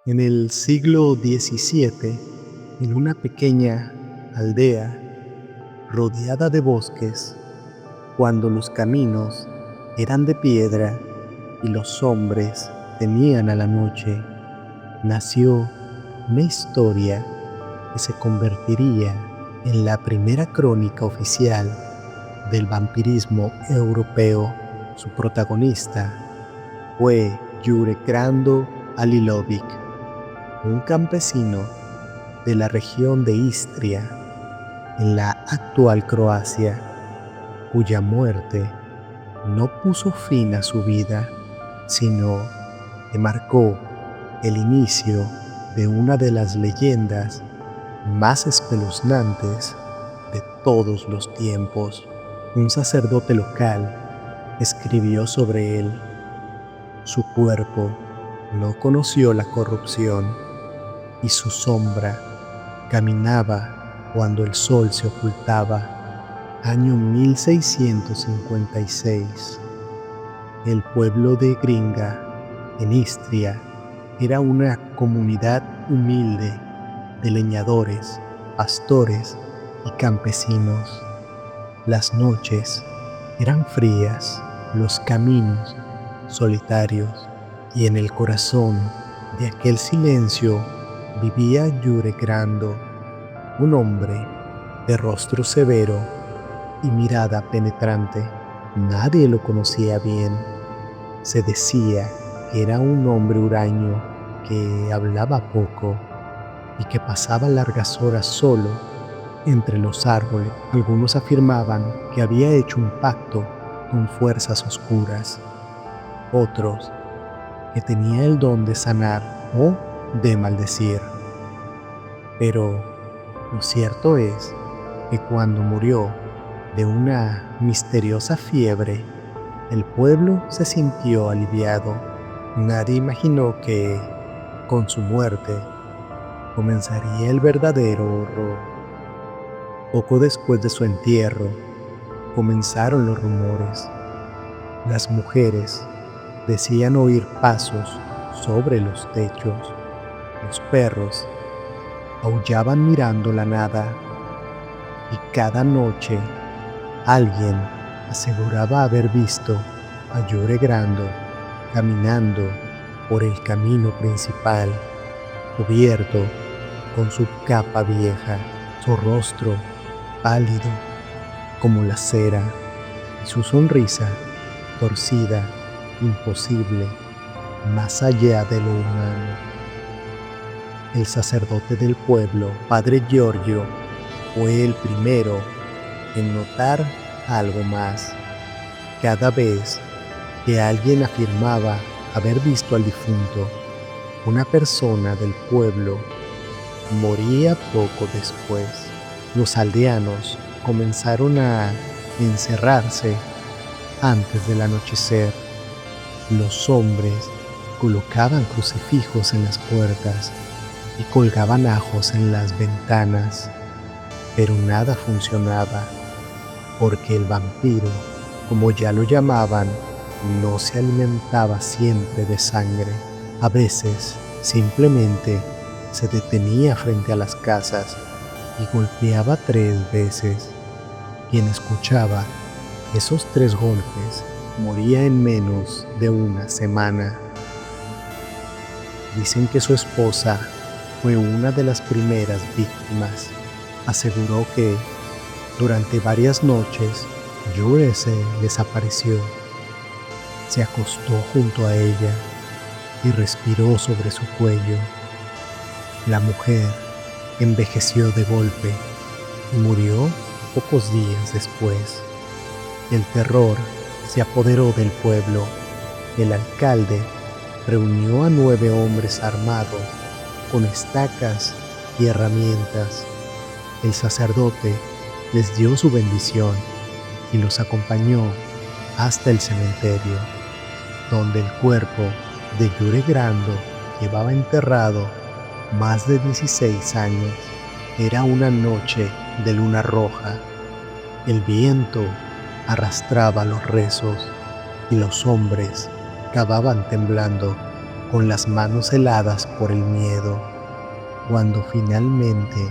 En el siglo XVII, en una pequeña aldea rodeada de bosques, cuando los caminos eran de piedra y los hombres temían a la noche, nació una historia que se convertiría en la primera crónica oficial del vampirismo europeo. Su protagonista fue Jure Krando Alilovic, un campesino de la región de Istria, en la actual Croacia, cuya muerte no puso fin a su vida, sino que marcó el inicio de una de las leyendas más espeluznantes de todos los tiempos. Un sacerdote local escribió sobre él: su cuerpo no conoció la corrupción y su sombra caminaba cuando el sol se ocultaba. Año 1656. El pueblo de Gringa, en Istria, era una comunidad humilde de leñadores, pastores y campesinos. Las noches eran frías, los caminos solitarios, y en el corazón de aquel silencio vivía Jure Krando, un hombre de rostro severo y mirada penetrante. Nadie lo conocía bien. Se decía que era un hombre huraño, que hablaba poco y que pasaba largas horas solo entre los árboles. Algunos afirmaban que había hecho un pacto con fuerzas oscuras, otros que tenía el don de sanar o de maldecir. Pero lo cierto es que cuando murió de una misteriosa fiebre, el pueblo se sintió aliviado. Nadie imaginó que, con su muerte, comenzaría el verdadero horror. Poco después de su entierro, comenzaron los rumores. Las mujeres decían oír pasos sobre los techos. Los perros aullaban mirando la nada. Y cada noche alguien aseguraba haber visto a Jure Krando caminando por el camino principal, cubierto con su capa vieja, su rostro pálido como la cera y su sonrisa torcida, imposible, más allá de lo humano. El sacerdote del pueblo, Padre Giorgio, fue el primero en notar algo más. Cada vez que alguien afirmaba haber visto al difunto, una persona del pueblo moría poco después. Los aldeanos comenzaron a encerrarse antes del anochecer. Los hombres colocaban crucifijos en las puertas y colgaban ajos en las ventanas, pero nada funcionaba, porque el vampiro, como ya lo llamaban, no se alimentaba siempre de sangre. A veces simplemente se detenía frente a las casas y golpeaba 3 veces. Quien escuchaba esos 3 golpes moría en menos de una semana. Dicen que su esposa fue una de las primeras víctimas. Aseguró que durante varias noches Jure se desapareció. Se acostó junto a ella y respiró sobre su cuello. La mujer envejeció de golpe y murió pocos días después. El terror se apoderó del pueblo. El alcalde reunió a 9 hombres armados con estacas y herramientas. El sacerdote les dio su bendición y los acompañó hasta el cementerio, donde el cuerpo de Jure Krando llevaba enterrado más de 16 años. Era una noche de luna roja. El viento arrastraba los rezos y los hombres cavaban temblando con las manos heladas por el miedo. Cuando finalmente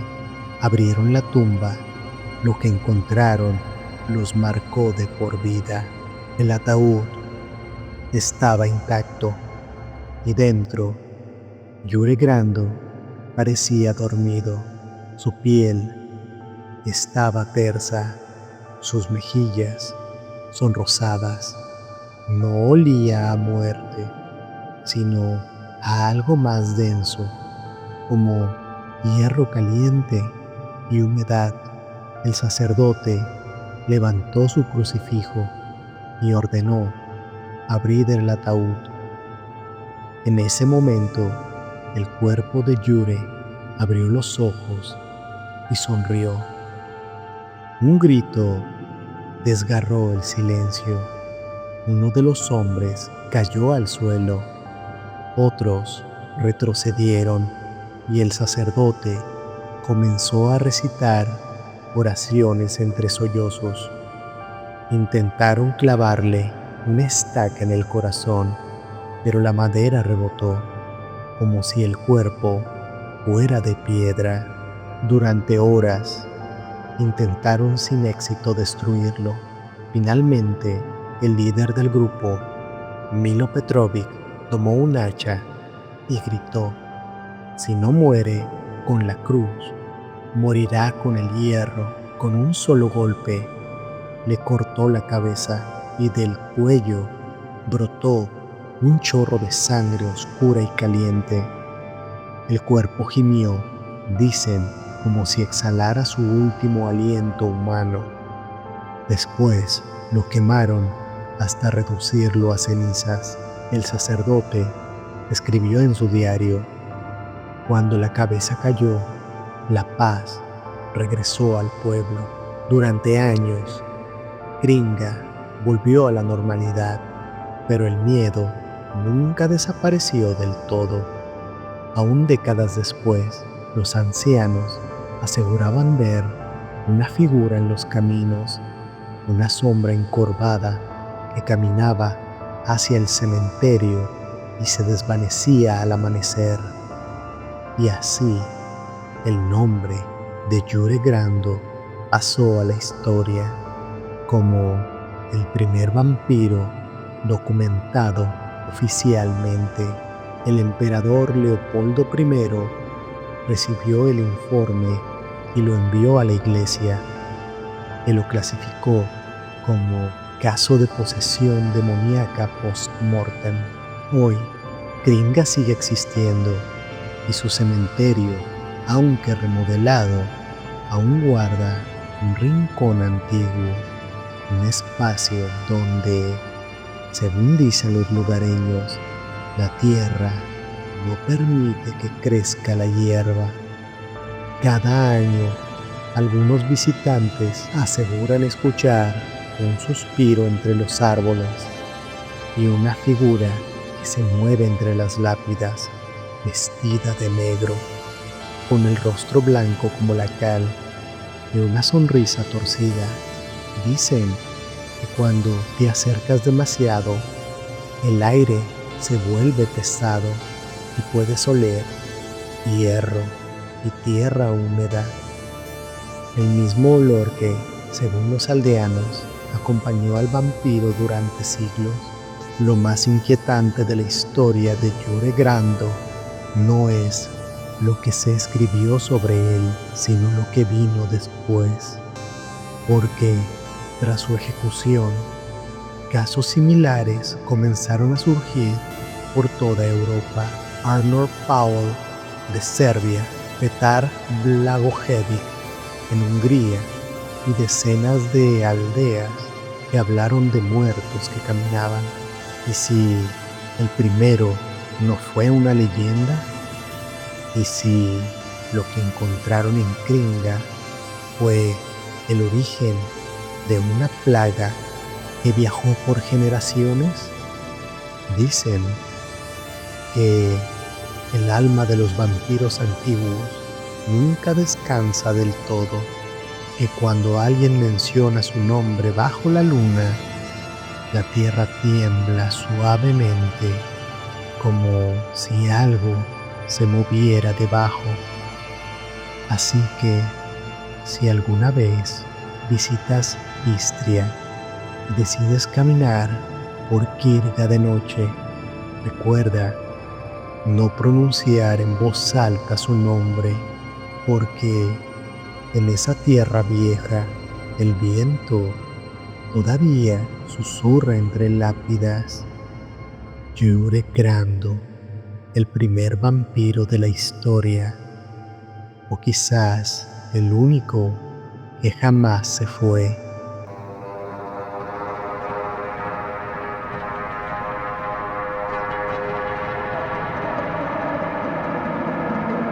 abrieron la tumba, lo que encontraron los marcó de por vida. El ataúd estaba intacto y dentro, Yure Grando parecía dormido. Su piel estaba tersa, sus mejillas sonrosadas. No olía a muerte, sino a algo más denso, como hierro caliente y humedad. El sacerdote levantó su crucifijo y ordenó abrir el ataúd. En ese momento, el cuerpo de Yure abrió los ojos y sonrió. Un grito desgarró el silencio. Uno de los hombres cayó al suelo, otros retrocedieron y el sacerdote comenzó a recitar oraciones entre sollozos. Intentaron clavarle una estaca en el corazón, pero la madera rebotó, como si el cuerpo fuera de piedra. Durante horas intentaron sin éxito destruirlo. Finalmente, el líder del grupo, Milo Petrovic, tomó un hacha y gritó: «Si no muere con la cruz, morirá con el hierro». Con un solo golpe, le cortó la cabeza y del cuello brotó un chorro de sangre oscura y caliente. El cuerpo gimió, dicen, como si exhalara su último aliento humano. Después lo quemaron hasta reducirlo a cenizas. El sacerdote escribió en su diario: «Cuando la cabeza cayó, la paz regresó al pueblo». Durante años, Gringa volvió a la normalidad, pero el miedo nunca desapareció del todo. Aún décadas después, los ancianos aseguraban ver una figura en los caminos, una sombra encorvada que caminaba hacia el cementerio y se desvanecía al amanecer. Y así, el nombre de Yure Grando pasó a la historia como el primer vampiro documentado oficialmente. El emperador Leopoldo I recibió el informe y lo envió a la iglesia, que lo clasificó como caso de posesión demoníaca post-mortem. Hoy, Gringa sigue existiendo y su cementerio, aunque remodelado, aún guarda un rincón antiguo, un espacio donde, según dicen los lugareños, la tierra no permite que crezca la hierba. Cada año, algunos visitantes aseguran escuchar un suspiro entre los árboles y una figura que se mueve entre las lápidas, vestida de negro, con el rostro blanco como la cal y una sonrisa torcida. Dicen que cuando te acercas demasiado, el aire se vuelve pesado y puedes oler hierro y tierra húmeda. El mismo olor que, según los aldeanos, acompañó al vampiro durante siglos. Lo más inquietante de la historia de Yure Grando no es lo que se escribió sobre él, sino lo que vino después. Porque, tras su ejecución, casos similares comenzaron a surgir por toda Europa. Arnold Paul de Serbia, Petar Blagojevic en Hungría y decenas de aldeas que hablaron de muertos que caminaban. ¿Y si el primero no fue una leyenda? ¿Y si lo que encontraron en Gringa fue el origen de una plaga que viajó por generaciones? Dicen que el alma de los vampiros antiguos nunca descansa del todo, que cuando alguien menciona su nombre bajo la luna, la tierra tiembla suavemente como si algo se moviera debajo. Así que, si alguna vez visitas Istria y decides caminar por Kirga de noche, recuerda no pronunciar en voz alta su nombre, porque en esa tierra vieja el viento todavía susurra entre lápidas. Yure Grando, el primer vampiro de la historia, o quizás el único que jamás se fue.